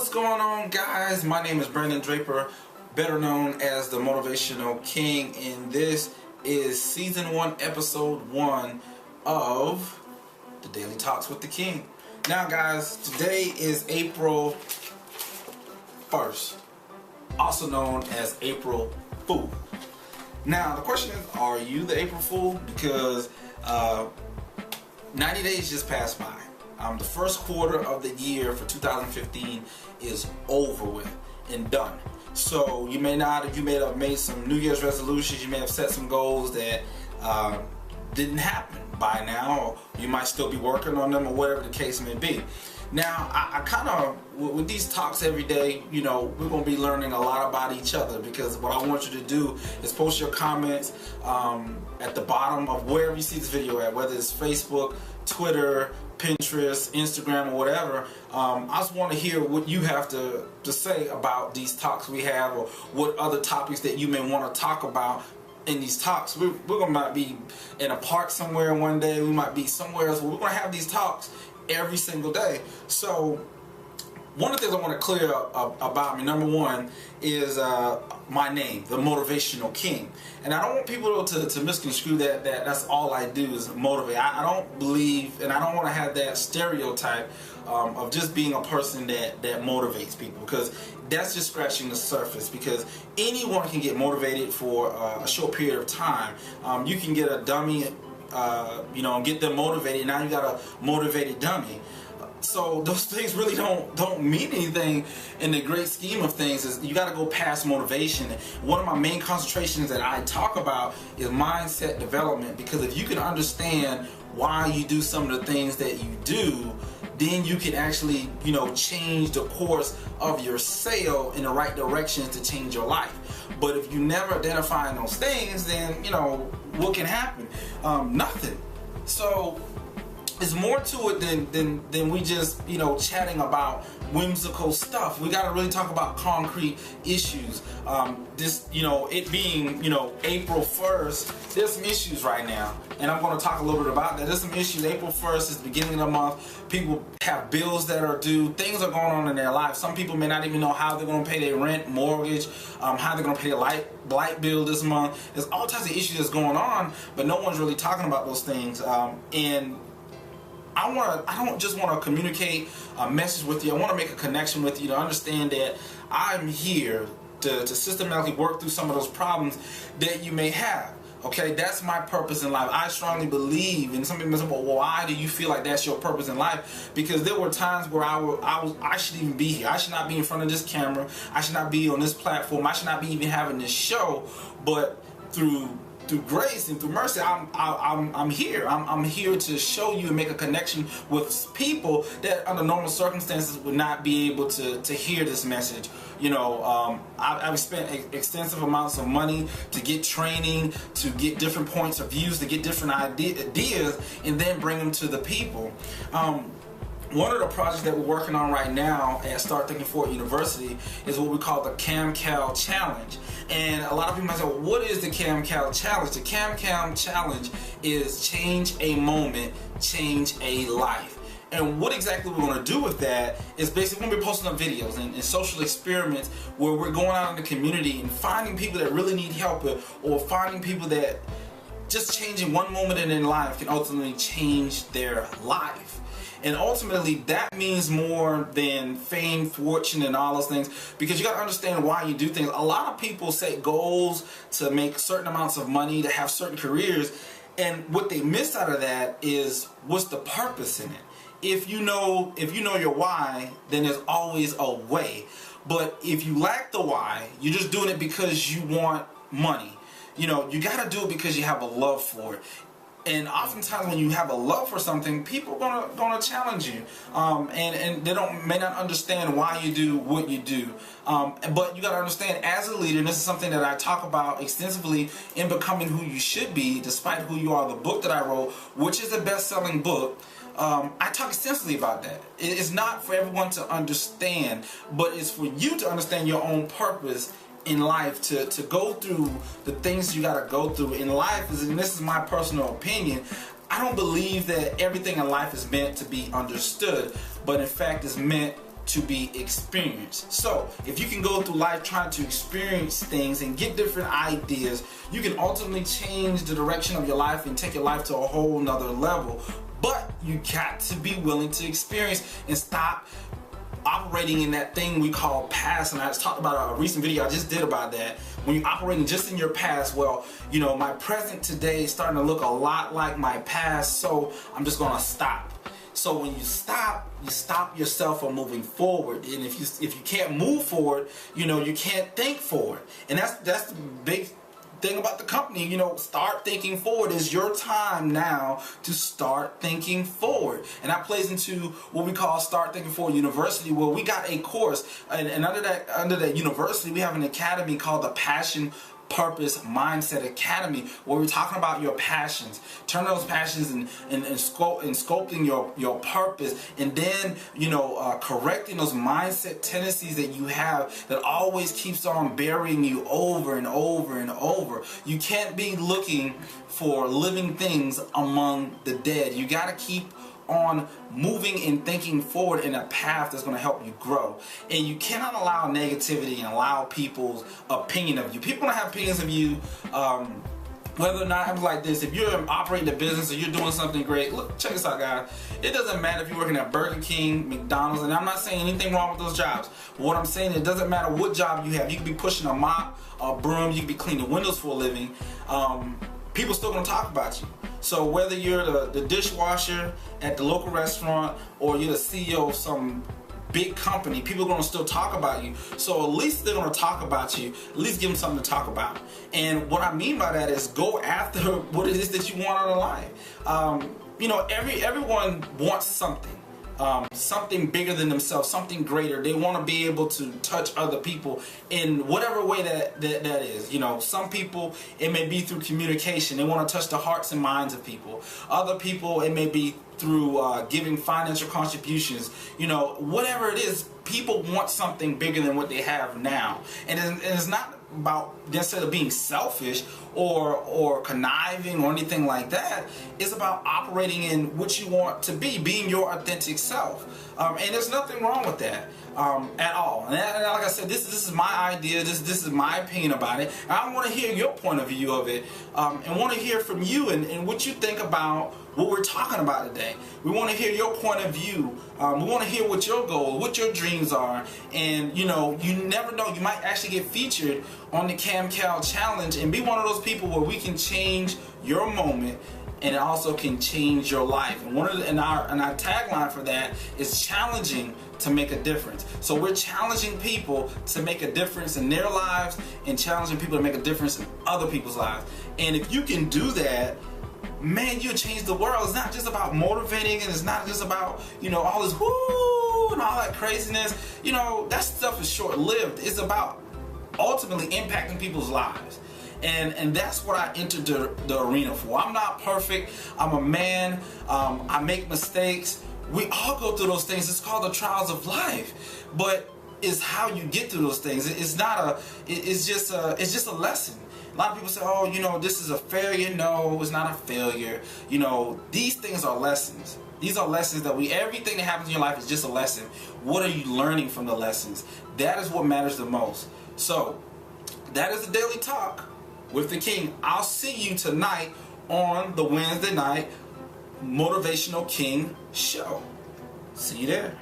What's going on, guys? My name is Brandon Draper, better known as the Motivational King, and this is Season 1, Episode 1 of the Daily Talks with the King. Now, guys, today is April 1st, also known as April Fool. Now, the question is, are you the April Fool? Because 90 days just passed by. The first quarter of the year for 2015 is over with and done. So you may have made some New Year's resolutions, you may have set some goals that didn't happen by now, or you might still be working on them, or whatever the case may be. Now, I kind of, with these talks every day, we're going to be learning a lot about each other, because what I want you to do is post your comments at the bottom of wherever you see this video at, whether it's Facebook, Twitter, Pinterest, Instagram, or whatever. I just want to hear what you have to say about these talks we have, or what other topics that you may want to talk about in these talks. We're going to be in a park somewhere one day, we might be somewhere else. We're going to have these talks every single day. So one of the things I want to clear up about me, number one, is my name, the Motivational King. And I don't want people to misconstrue that that's all I do is motivate. I don't believe, and I don't want to have that stereotype of just being a person that motivates people, because that's just scratching the surface. Because anyone can get motivated for a short period of time. You can get a dummy, get them motivated. Now you got a motivated dummy. So those things really don't mean anything in the great scheme of things. Is you got to go past motivation. One of my main concentrations that I talk about is mindset development, because if you can understand why you do some of the things that you do, then you can actually change the course of your sail in the right direction to change your life. But if you never identify those things, then what can happen? Nothing. So it's more to it than we just chatting about whimsical stuff. We got to really talk about concrete issues. It being April 1st, there's some issues right now, and I'm going to talk a little bit about that. There's some issues. April 1st is the beginning of the month. People have bills that are due. Things are going on in their life. Some people may not even know how they're going to pay their rent, mortgage, how they're going to pay their light bill this month. There's all types of issues that's going on, but no one's really talking about those things. And I don't just want to communicate a message with you. I want to make a connection with you to understand that I'm here to systematically work through some of those problems that you may have. Okay, that's my purpose in life. I strongly believe, and some people say, well, why do you feel like that's your purpose in life? Because there were times where I shouldn't even be here. I should not be in front of this camera. I should not be on this platform. I should not be even having this show. But through grace and through mercy, I'm here. I'm here to show you and make a connection with people that under normal circumstances would not be able to hear this message. I've spent extensive amounts of money to get training, to get different points of views, to get different ideas, and then bring them to the people. One of the projects that we're working on right now at Start Thinking Forward University is what we call the CAM-CAL Challenge. And a lot of people might say, well, what is the CAM-CAL Challenge? The CAM-CAL Challenge is change a moment, change a life. And what exactly we're going to do with that is basically we're going to be posting up videos and social experiments where we're going out in the community and finding people that really need help, or finding people that just changing one moment in their life can ultimately change their life. And ultimately, that means more than fame, fortune, and all those things, because you got to understand why you do things. A lot of people set goals to make certain amounts of money, to have certain careers, and what they miss out of that is what's the purpose in it. If you know your why, then there's always a way. But if you lack the why, you're just doing it because you want money. You got to do it because you have a love for it. And oftentimes when you have a love for something, people are gonna challenge you, and they may not understand why you do what you do. But you gotta understand, as a leader, and this is something that I talk about extensively in Becoming Who You Should Be, Despite Who You Are, the book that I wrote, which is a best-selling book. I talk extensively about that. It's not for everyone to understand, but it's for you to understand your own purpose in life, to go through the things you got to go through in life. And this is my personal opinion, I don't believe that everything in life is meant to be understood, but in fact is meant to be experienced. So if you can go through life trying to experience things and get different ideas, you can ultimately change the direction of your life and take your life to a whole nother level. But you got to be willing to experience and stop operating in that thing we call past. And I just talked about a recent video I just did about that. When you're operating just in your past, well, you know, my present today is starting to look a lot like my past, so I'm just gonna stop. So when you stop yourself from moving forward. And if you can't move forward, you know, you can't think forward. And that's the big thing about the company. You know, start thinking forward. Is your time now to start thinking forward. And that plays into what we call Start Thinking Forward University, where we got a course, and under that university we have an academy called the Passion Purpose Mindset Academy, where we're talking about your passions, turn those passions and sculpting your purpose, and then, you know, correcting those mindset tendencies that you have that always keeps on burying you over and over and over. You can't be looking for living things among the dead. You got to keep on moving and thinking forward in a path that's going to help you grow. And you cannot allow negativity and allow people's opinion of you. People don't have opinions of you, whether or not, I'm like this, if you're operating a business or you're doing something great, look, check this out, guys. It doesn't matter if you're working at Burger King, McDonald's, and I'm not saying anything wrong with those jobs. But what I'm saying, it doesn't matter what job you have. You could be pushing a mop, a broom, you could be cleaning windows for a living. People still gonna talk about you. So whether you're the dishwasher at the local restaurant or you're the CEO of some big company, people are gonna still talk about you. So at least they're gonna talk about you. At least give them something to talk about. And what I mean by that is go after what it is that you want out of life. You know, everyone wants something. Something bigger than themselves, something greater. They want to be able to touch other people in whatever way that is. You know, some people, it may be through communication. They want to touch the hearts and minds of people. Other people, it may be through giving financial contributions. You know, whatever it is, people want something bigger than what they have now. And it's not about necessarily being selfish or conniving or anything like that. It's about operating in what you want to be, being your authentic self. And there's nothing wrong with that at all. And like I said, this is my idea, this is my opinion about it. And I want to hear your point of view of it, and want to hear from you and what you think about what we're talking about today. We want to hear your point of view. We want to hear what your goals, what your dreams are. And you know, you never know, you might actually get featured on the CamCal Challenge and be one of those people where we can change your moment and it also can change your life. And our tagline for that is challenging to make a difference. So we're challenging people to make a difference in their lives and challenging people to make a difference in other people's lives. And if you can do that, man, you'll change the world. It's not just about motivating, and it's not just about, you know, all this woo and all that craziness. You know, that stuff is short-lived. It's about ultimately impacting people's lives. And that's what I entered the arena for. I'm not perfect. I'm a man. I make mistakes. We all go through those things. It's called the trials of life. But it's how you get through those things. It's just a lesson. A lot of people say, oh, you know, this is a failure. No, it's not a failure. You know, these things are lessons. These are lessons that everything that happens in your life is just a lesson. What are you learning from the lessons? That is what matters the most. So, that is the Daily Talk with the King. I'll see you tonight on the Wednesday night Motivational King show. See you there.